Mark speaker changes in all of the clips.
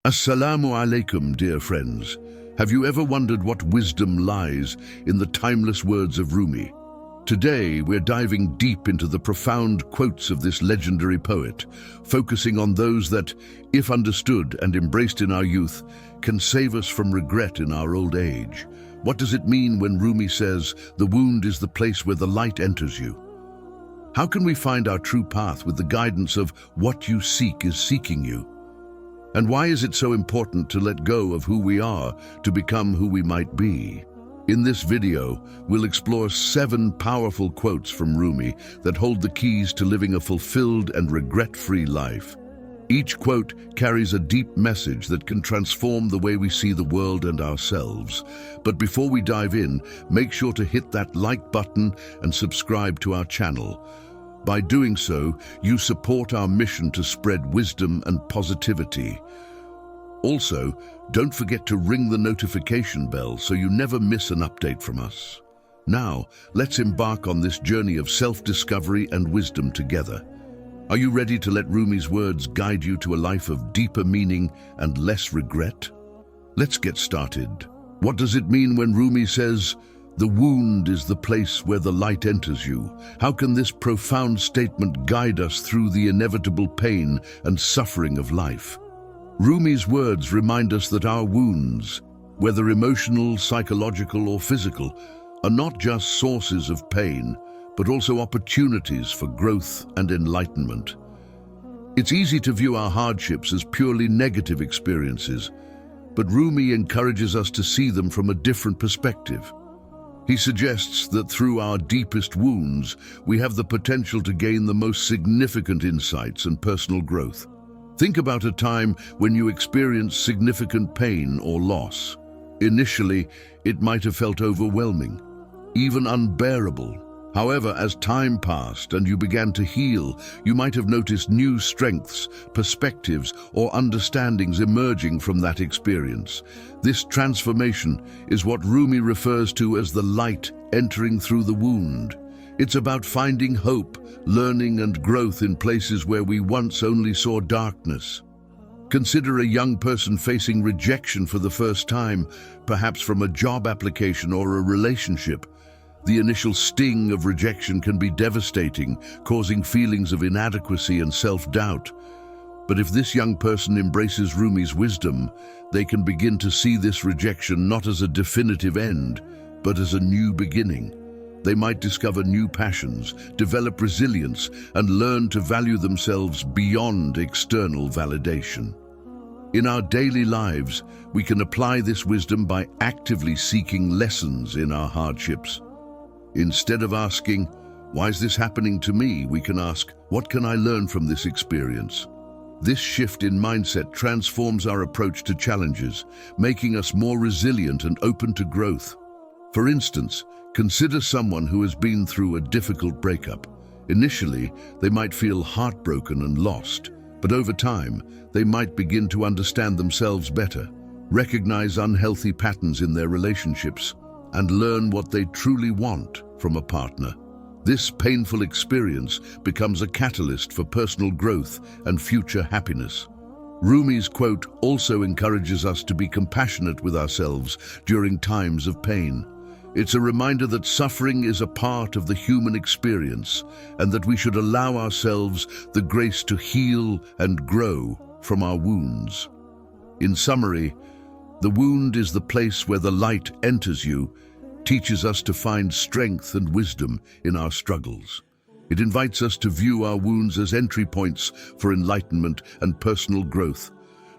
Speaker 1: Assalamu alaikum, dear friends. Have you ever wondered what wisdom lies in the timeless words of Rumi? Today, we're diving deep into the profound quotes of this legendary poet, focusing on those that, if understood and embraced in our youth, can save us from regret in our old age. What does it mean when Rumi says, "The wound is the place where the light enters you"? How can we find our true path with the guidance of "what you seek is seeking you"? And why is it so important to let go of who we are to become who we might be? In this video, we'll explore 7 powerful quotes from Rumi that hold the keys to living a fulfilled and regret-free life. Each quote carries a deep message that can transform the way we see the world and ourselves. But before we dive in, make sure to hit that like button and subscribe to our channel. By doing so, you support our mission to spread wisdom and positivity. Also, don't forget to ring the notification bell so you never miss an update from us. Now, let's embark on this journey of self-discovery and wisdom together. Are you ready to let Rumi's words guide you to a life of deeper meaning and less regret? Let's get started. What does it mean when Rumi says, "The wound is the place where the light enters you"? How can this profound statement guide us through the inevitable pain and suffering of life? Rumi's words remind us that our wounds, whether emotional, psychological, or physical, are not just sources of pain, but also opportunities for growth and enlightenment. It's easy to view our hardships as purely negative experiences, but Rumi encourages us to see them from a different perspective. He suggests that through our deepest wounds, we have the potential to gain the most significant insights and personal growth. Think about a time when you experienced significant pain or loss. Initially, it might have felt overwhelming, even unbearable. However, as time passed and you began to heal, you might have noticed new strengths, perspectives, or understandings emerging from that experience. This transformation is what Rumi refers to as the light entering through the wound. It's about finding hope, learning, and growth in places where we once only saw darkness. Consider a young person facing rejection for the first time, perhaps from a job application or a relationship. The initial sting of rejection can be devastating, causing feelings of inadequacy and self-doubt. But if this young person embraces Rumi's wisdom, they can begin to see this rejection not as a definitive end, but as a new beginning. They might discover new passions, develop resilience, and learn to value themselves beyond external validation. In our daily lives, we can apply this wisdom by actively seeking lessons in our hardships. Instead of asking, "Why is this happening to me?" we can ask, "What can I learn from this experience?" This shift in mindset transforms our approach to challenges, making us more resilient and open to growth. For instance, consider someone who has been through a difficult breakup. Initially, they might feel heartbroken and lost, but over time, they might begin to understand themselves better, recognize unhealthy patterns in their relationships, and learn what they truly want from a partner. This painful experience becomes a catalyst for personal growth and future happiness. Rumi's quote also encourages us to be compassionate with ourselves during times of pain. It's a reminder that suffering is a part of the human experience and that we should allow ourselves the grace to heal and grow from our wounds. In summary, "The wound is the place where the light enters you" teaches us to find strength and wisdom in our struggles. It invites us to view our wounds as entry points for enlightenment and personal growth,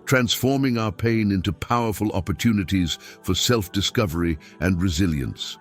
Speaker 1: transforming our pain into powerful opportunities for self-discovery and resilience.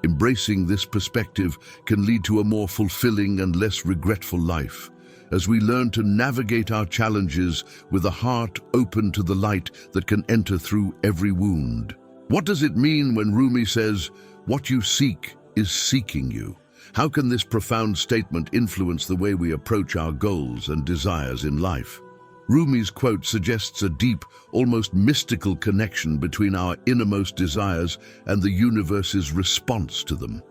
Speaker 1: Embracing this perspective can lead to a more fulfilling and less regretful life, as we learn to navigate our challenges with a heart open to the light that can enter through every wound. What does it mean when Rumi says, "What you seek is seeking you"? How can this profound statement influence the way we approach our goals and desires in life? Rumi's quote suggests a deep, almost mystical connection between our innermost desires and the universe's response to them.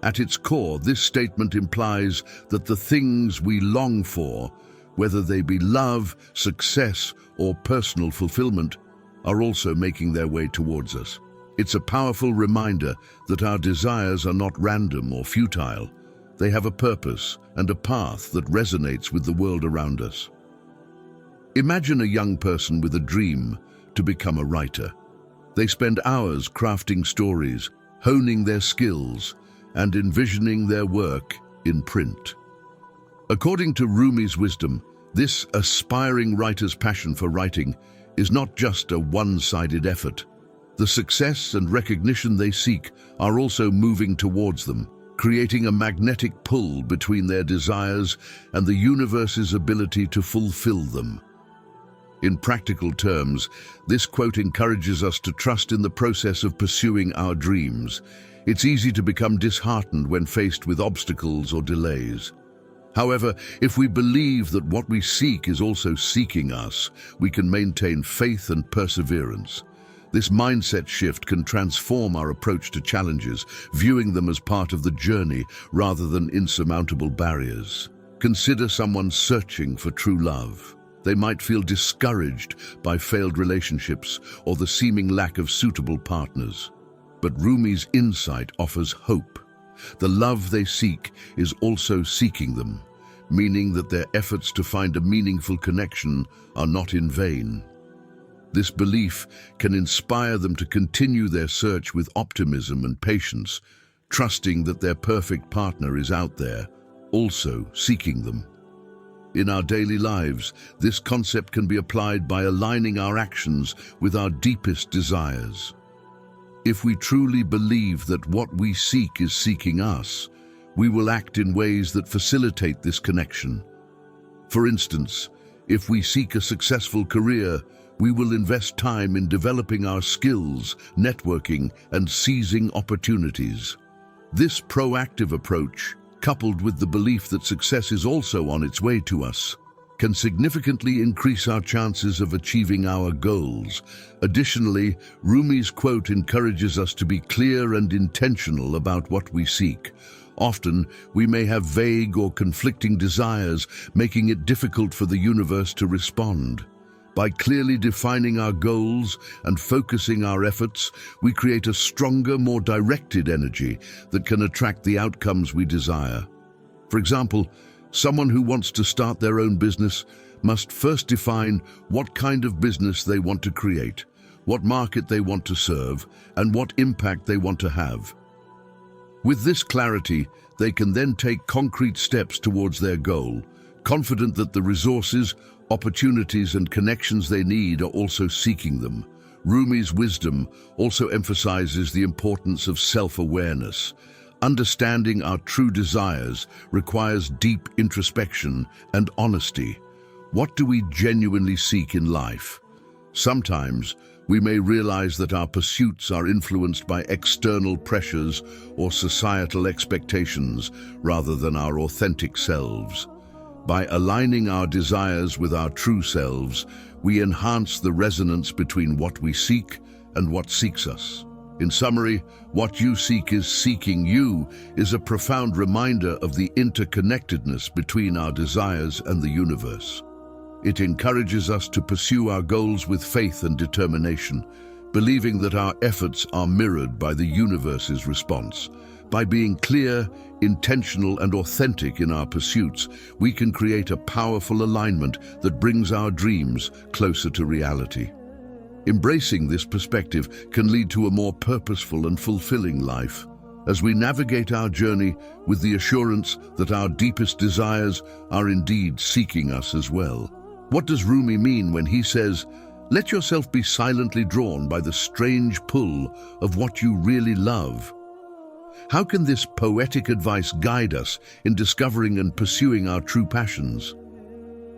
Speaker 1: At its core, this statement implies that the things we long for whether they be love, success, or personal fulfillment, are also making their way towards us. It's a powerful reminder that our desires are not random or futile. They have a purpose and a path that resonates with the world around us. Imagine a young person with a dream to become a writer. They spend hours crafting stories, honing their skills, and envisioning their work in print. According to Rumi's wisdom, this aspiring writer's passion for writing is not just a one-sided effort. The success and recognition they seek are also moving towards them, creating a magnetic pull between their desires and the universe's ability to fulfill them. In practical terms, this quote encourages us to trust in the process of pursuing our dreams. It's easy to become disheartened when faced with obstacles or delays. However, if we believe that what we seek is also seeking us, we can maintain faith and perseverance. This mindset shift can transform our approach to challenges, viewing them as part of the journey rather than insurmountable barriers. Consider someone searching for true love. They might feel discouraged by failed relationships or the seeming lack of suitable partners. But Rumi's insight offers hope. The love they seek is also seeking them, meaning that their efforts to find a meaningful connection are not in vain. This belief can inspire them to continue their search with optimism and patience, trusting that their perfect partner is out there, also seeking them. In our daily lives, this concept can be applied by aligning our actions with our deepest desires. If we truly believe that what we seek is seeking us, we will act in ways that facilitate this connection. For instance, if we seek a successful career, we will invest time in developing our skills, networking, and seizing opportunities. This proactive approach, coupled with the belief that success is also on its way to us, can significantly increase our chances of achieving our goals. Additionally, Rumi's quote encourages us to be clear and intentional about what we seek. Often, we may have vague or conflicting desires, making it difficult for the universe to respond. By clearly defining our goals and focusing our efforts, we create a stronger, more directed energy that can attract the outcomes we desire. For example, someone who wants to start their own business must first define what kind of business they want to create, what market they want to serve, and what impact they want to have. With this clarity, they can then take concrete steps towards their goal, confident that the resources, opportunities, and connections they need are also seeking them. Rumi's wisdom also emphasizes the importance of self-awareness. Understanding our true desires requires deep introspection and honesty. What do we genuinely seek in life? Sometimes we may realize that our pursuits are influenced by external pressures or societal expectations rather than our authentic selves. By aligning our desires with our true selves, we enhance the resonance between what we seek and what seeks us. In summary, what you seek is seeking you is a profound reminder of the interconnectedness between our desires and the universe. It encourages us to pursue our goals with faith and determination, believing that our efforts are mirrored by the universe's response. By being clear, intentional, and authentic in our pursuits, we can create a powerful alignment that brings our dreams closer to reality. Embracing this perspective can lead to a more purposeful and fulfilling life, as we navigate our journey with the assurance that our deepest desires are indeed seeking us as well. What does Rumi mean when he says, "Let yourself be silently drawn by the strange pull of what you really love"? How can this poetic advice guide us in discovering and pursuing our true passions?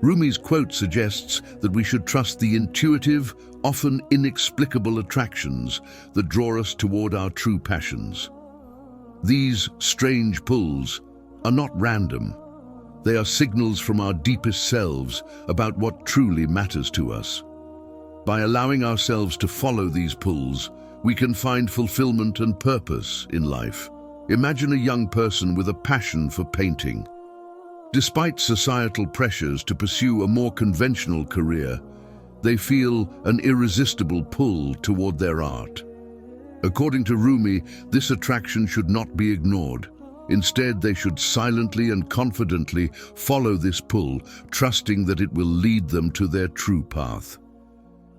Speaker 1: Rumi's quote suggests that we should trust the intuitive, often inexplicable attractions that draw us toward our true passions. These strange pulls are not random. They are signals from our deepest selves about what truly matters to us. By allowing ourselves to follow these pulls, we can find fulfillment and purpose in life. Imagine a young person with a passion for painting. Despite societal pressures to pursue a more conventional career, they feel an irresistible pull toward their art. According to Rumi, this attraction should not be ignored. Instead, they should silently and confidently follow this pull, trusting that it will lead them to their true path.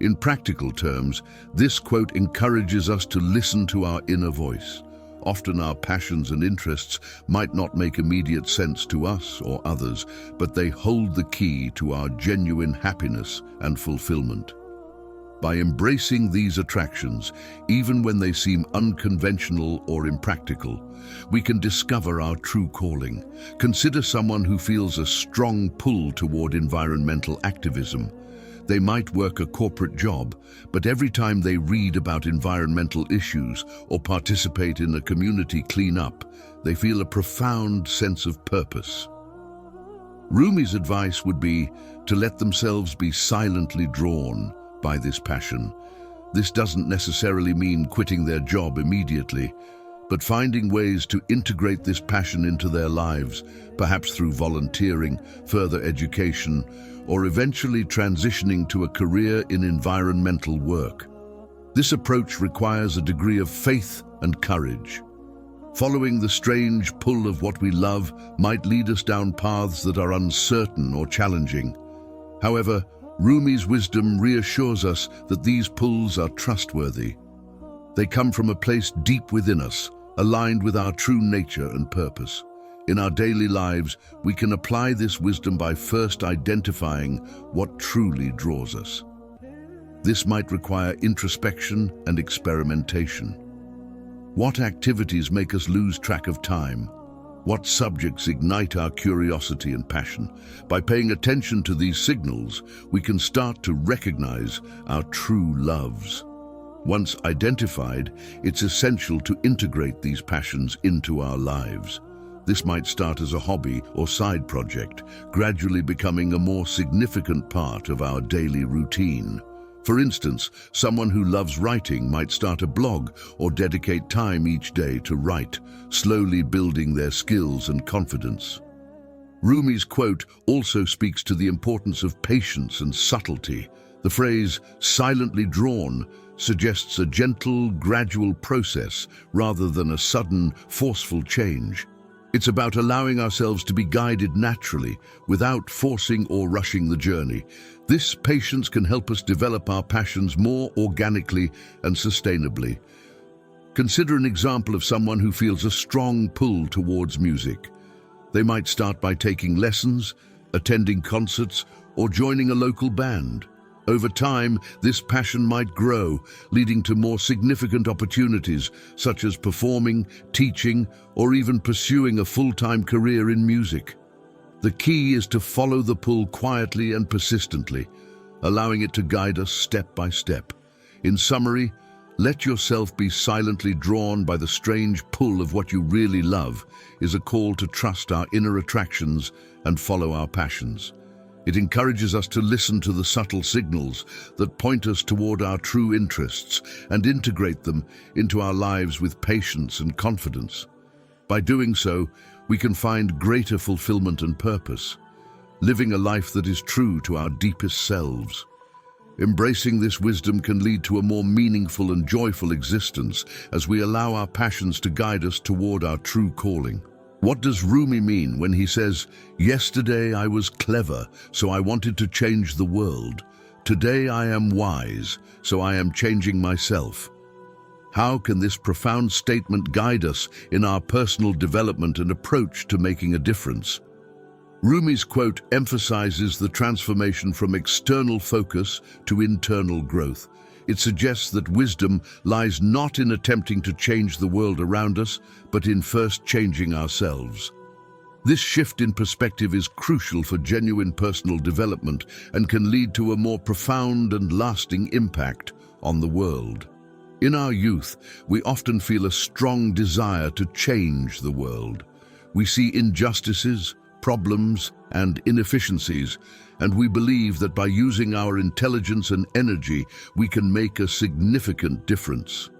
Speaker 1: In practical terms, this quote encourages us to listen to our inner voice. Often our passions and interests might not make immediate sense to us or others, but they hold the key to our genuine happiness and fulfillment. By embracing these attractions, even when they seem unconventional or impractical, we can discover our true calling. Consider someone who feels a strong pull toward environmental activism. They might work a corporate job, but every time they read about environmental issues or participate in a community cleanup, they feel a profound sense of purpose. Rumi's advice would be to let themselves be silently drawn by this passion. This doesn't necessarily mean quitting their job immediately, but finding ways to integrate this passion into their lives, perhaps through volunteering, further education, or eventually transitioning to a career in environmental work. This approach requires a degree of faith and courage. Following the strange pull of what we love might lead us down paths that are uncertain or challenging. However, Rumi's wisdom reassures us that these pulls are trustworthy. They come from a place deep within us, aligned with our true nature and purpose. In our daily lives, we can apply this wisdom by first identifying what truly draws us. This might require introspection and experimentation. What activities make us lose track of time? What subjects ignite our curiosity and passion? By paying attention to these signals, we can start to recognize our true loves. Once identified, it's essential to integrate these passions into our lives. This might start as a hobby or side project, gradually becoming a more significant part of our daily routine. For instance, someone who loves writing might start a blog or dedicate time each day to write, slowly building their skills and confidence. Rumi's quote also speaks to the importance of patience and subtlety. The phrase, "silently drawn," suggests a gentle, gradual process rather than a sudden, forceful change. It's about allowing ourselves to be guided naturally, without forcing or rushing the journey. This patience can help us develop our passions more organically and sustainably. Consider an example of someone who feels a strong pull towards music. They might start by taking lessons, attending concerts, or joining a local band. Over time, this passion might grow, leading to more significant opportunities, such as performing, teaching, or even pursuing a full-time career in music. The key is to follow the pull quietly and persistently, allowing it to guide us step by step. In summary, let yourself be silently drawn by the strange pull of what you really love is a call to trust our inner attractions and follow our passions. It encourages us to listen to the subtle signals that point us toward our true interests and integrate them into our lives with patience and confidence. By doing so, we can find greater fulfillment and purpose, living a life that is true to our deepest selves. Embracing this wisdom can lead to a more meaningful and joyful existence as we allow our passions to guide us toward our true calling. What does Rumi mean when he says, "Yesterday I was clever, so I wanted to change the world. Today I am wise, so I am changing myself"? How can this profound statement guide us in our personal development and approach to making a difference? Rumi's quote emphasizes the transformation from external focus to internal growth. It suggests that wisdom lies not in attempting to change the world around us, but in first changing ourselves. This shift in perspective is crucial for genuine personal development and can lead to a more profound and lasting impact on the world. In our youth, we often feel a strong desire to change the world. We see injustices, problems, and inefficiencies, and we believe that by using our intelligence and energy, we can make a significant difference.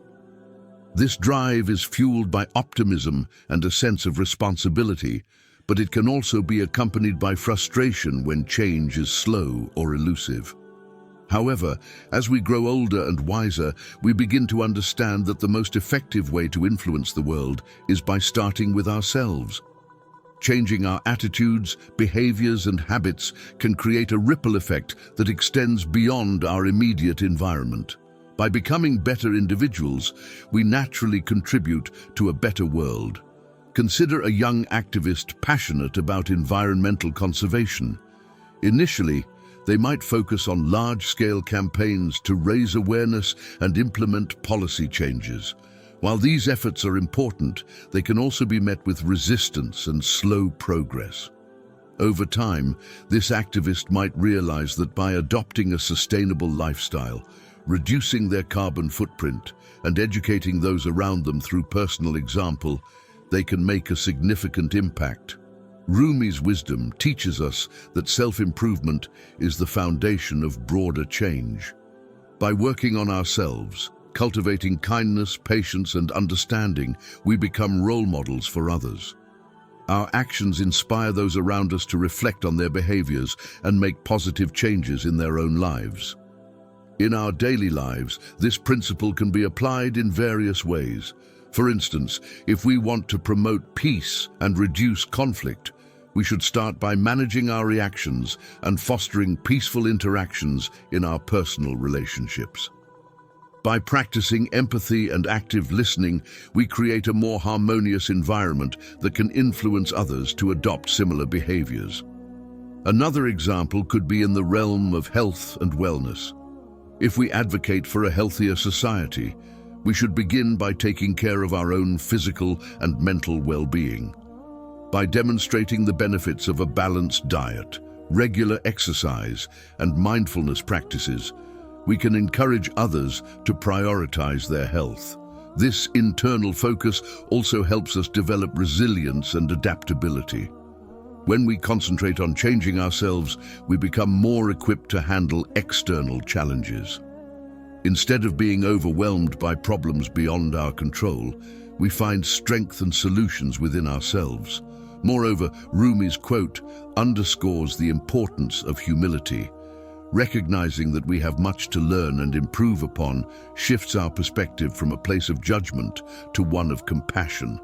Speaker 1: This drive is fueled by optimism and a sense of responsibility, but it can also be accompanied by frustration when change is slow or elusive. However, as we grow older and wiser, we begin to understand that the most effective way to influence the world is by starting with ourselves. Changing our attitudes, behaviors, and habits can create a ripple effect that extends beyond our immediate environment. By becoming better individuals, we naturally contribute to a better world. Consider a young activist passionate about environmental conservation. Initially, they might focus on large-scale campaigns to raise awareness and implement policy changes. While these efforts are important, they can also be met with resistance and slow progress. Over time, this activist might realize that by adopting a sustainable lifestyle, reducing their carbon footprint, and educating those around them through personal example, they can make a significant impact. Rumi's wisdom teaches us that self-improvement is the foundation of broader change. By working on ourselves, cultivating kindness, patience, and understanding, we become role models for others. Our actions inspire those around us to reflect on their behaviors and make positive changes in their own lives. In our daily lives, this principle can be applied in various ways. For instance, if we want to promote peace and reduce conflict, we should start by managing our reactions and fostering peaceful interactions in our personal relationships. By practicing empathy and active listening, we create a more harmonious environment that can influence others to adopt similar behaviors. Another example could be in the realm of health and wellness. If we advocate for a healthier society, we should begin by taking care of our own physical and mental well-being. By demonstrating the benefits of a balanced diet, regular exercise, and mindfulness practices, we can encourage others to prioritize their health. This internal focus also helps us develop resilience and adaptability. When we concentrate on changing ourselves, we become more equipped to handle external challenges. Instead of being overwhelmed by problems beyond our control, we find strength and solutions within ourselves. Moreover, Rumi's quote underscores the importance of humility. Recognizing that we have much to learn and improve upon shifts our perspective from a place of judgment to one of compassion.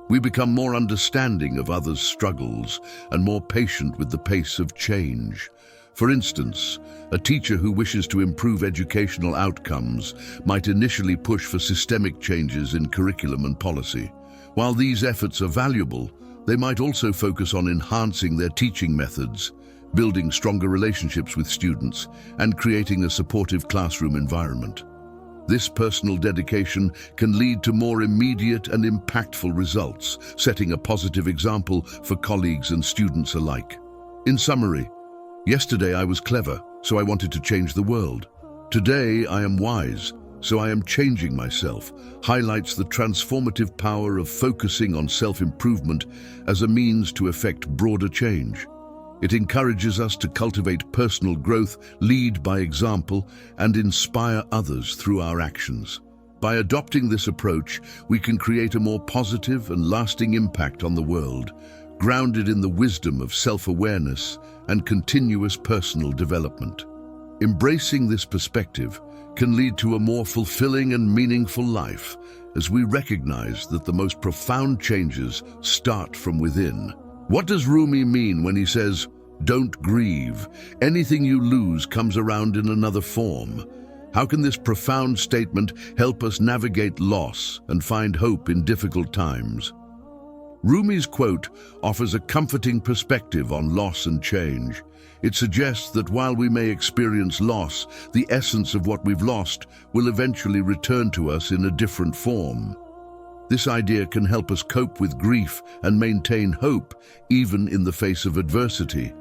Speaker 1: We become more understanding of others' struggles and more patient with the pace of change. For instance, a teacher who wishes to improve educational outcomes might initially push for systemic changes in curriculum and policy. While these efforts are valuable, they might also focus on enhancing their teaching methods, building stronger relationships with students, and creating a supportive classroom environment. This personal dedication can lead to more immediate and impactful results, setting a positive example for colleagues and students alike. In summary, yesterday I was clever, so I wanted to change the world. Today I am wise, so I am changing myself, highlights the transformative power of focusing on self-improvement as a means to effect broader change. It encourages us to cultivate personal growth, lead by example, and inspire others through our actions. By adopting this approach, we can create a more positive and lasting impact on the world, grounded in the wisdom of self-awareness and continuous personal development. Embracing this perspective can lead to a more fulfilling and meaningful life, as we recognize that the most profound changes start from within. What does Rumi mean when he says, "Don't grieve. Anything you lose comes around in another form"? How can this profound statement help us navigate loss and find hope in difficult times? Rumi's quote offers a comforting perspective on loss and change. It suggests that while we may experience loss, the essence of what we've lost will eventually return to us in a different form. This idea can help us cope with grief and maintain hope, even in the face of adversity.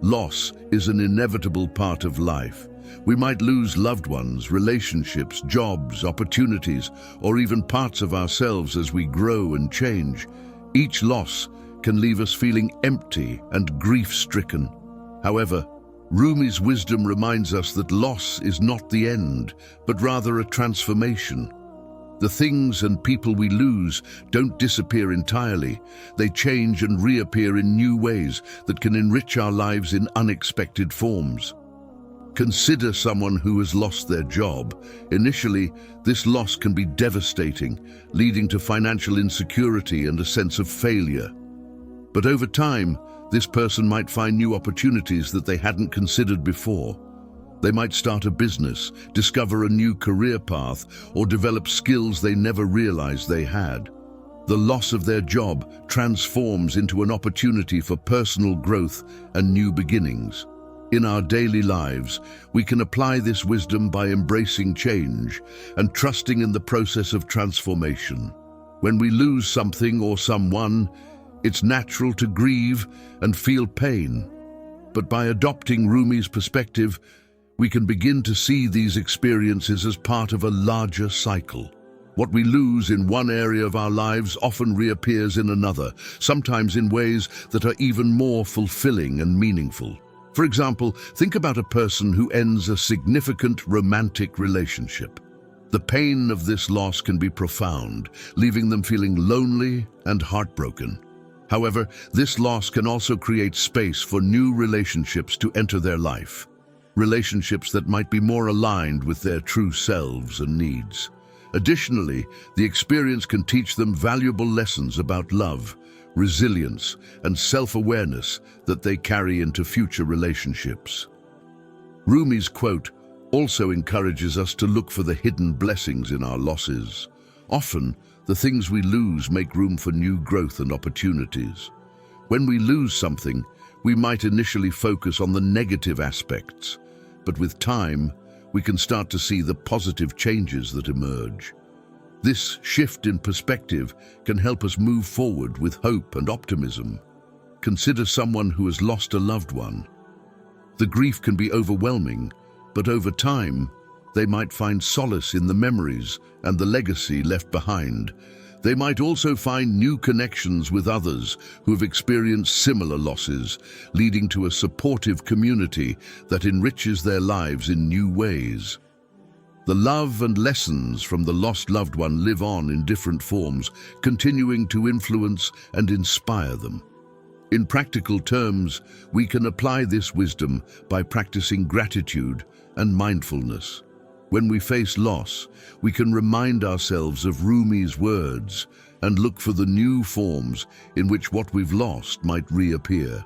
Speaker 1: Loss is an inevitable part of life. We might lose loved ones, relationships, jobs, opportunities, or even parts of ourselves as we grow and change. Each loss can leave us feeling empty and grief-stricken. However, Rumi's wisdom reminds us that loss is not the end, but rather a transformation. The things and people we lose don't disappear entirely. They change and reappear in new ways that can enrich our lives in unexpected forms. Consider someone who has lost their job. Initially, this loss can be devastating, leading to financial insecurity and a sense of failure. But over time, this person might find new opportunities that they hadn't considered before. They might start a business, discover a new career path, or develop skills they never realized they had. The loss of their job transforms into an opportunity for personal growth and new beginnings. In our daily lives, we can apply this wisdom by embracing change and trusting in the process of transformation. When we lose something or someone, it's natural to grieve and feel pain. But by adopting Rumi's perspective, we can begin to see these experiences as part of a larger cycle. What we lose in one area of our lives often reappears in another, sometimes in ways that are even more fulfilling and meaningful. For example, think about a person who ends a significant romantic relationship. The pain of this loss can be profound, leaving them feeling lonely and heartbroken. However, this loss can also create space for new relationships to enter their life. Relationships that might be more aligned with their true selves and needs. Additionally, the experience can teach them valuable lessons about love, resilience, and self-awareness that they carry into future relationships. Rumi's quote also encourages us to look for the hidden blessings in our losses. Often, the things we lose make room for new growth and opportunities. When we lose something, we might initially focus on the negative aspects, but with time, we can start to see the positive changes that emerge. This shift in perspective can help us move forward with hope and optimism. Consider someone who has lost a loved one. The grief can be overwhelming, but over time, they might find solace in the memories and the legacy left behind. They might also find new connections with others who have experienced similar losses, leading to a supportive community that enriches their lives in new ways. The love and lessons from the lost loved one live on in different forms, continuing to influence and inspire them. In practical terms, we can apply this wisdom by practicing gratitude and mindfulness. When we face loss, we can remind ourselves of Rumi's words and look for the new forms in which what we've lost might reappear.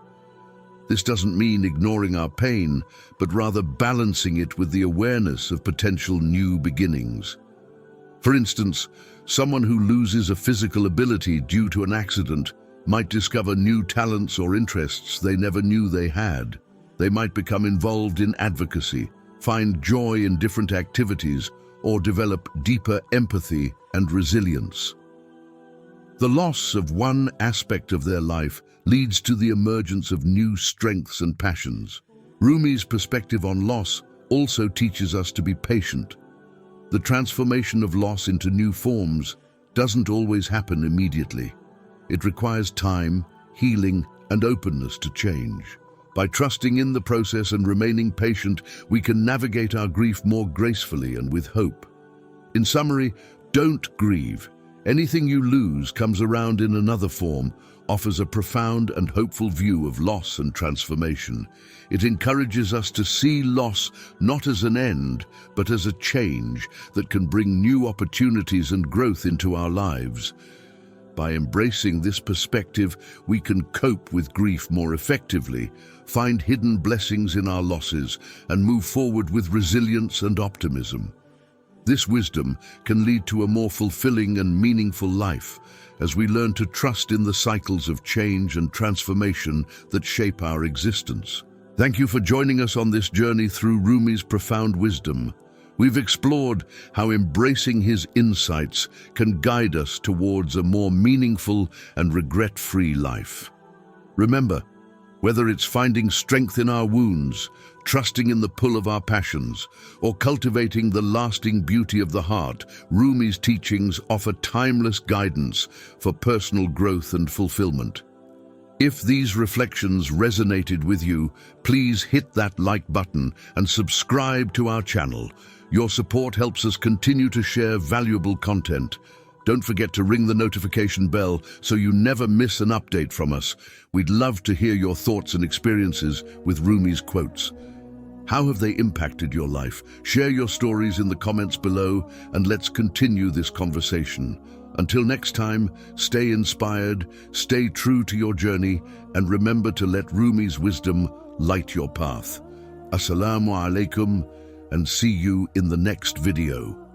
Speaker 1: This doesn't mean ignoring our pain, but rather balancing it with the awareness of potential new beginnings. For instance, someone who loses a physical ability due to an accident might discover new talents or interests they never knew they had. They might become involved in advocacy, find joy in different activities, or develop deeper empathy and resilience. The loss of one aspect of their life leads to the emergence of new strengths and passions. Rumi's perspective on loss also teaches us to be patient. The transformation of loss into new forms doesn't always happen immediately. It requires time, healing, and openness to change. By trusting in the process and remaining patient, we can navigate our grief more gracefully and with hope. In summary, don't grieve. Anything you lose comes around in another form, offers a profound and hopeful view of loss and transformation. It encourages us to see loss not as an end, but as a change that can bring new opportunities and growth into our lives. By embracing this perspective, we can cope with grief more effectively, find hidden blessings in our losses, and move forward with resilience and optimism. This wisdom can lead to a more fulfilling and meaningful life as we learn to trust in the cycles of change and transformation that shape our existence. Thank you for joining us on this journey through Rumi's profound wisdom. We've explored how embracing his insights can guide us towards a more meaningful and regret-free life. Remember, whether it's finding strength in our wounds, trusting in the pull of our passions, or cultivating the lasting beauty of the heart, Rumi's teachings offer timeless guidance for personal growth and fulfillment. If these reflections resonated with you, please hit that like button and subscribe to our channel. Your support helps us continue to share valuable content. Don't forget to ring the notification bell so you never miss an update from us. We'd love to hear your thoughts and experiences with Rumi's quotes. How have they impacted your life? Share your stories in the comments below and let's continue this conversation. Until next time, stay inspired, stay true to your journey, and remember to let Rumi's wisdom light your path. Assalamu alaikum, and see you in the next video.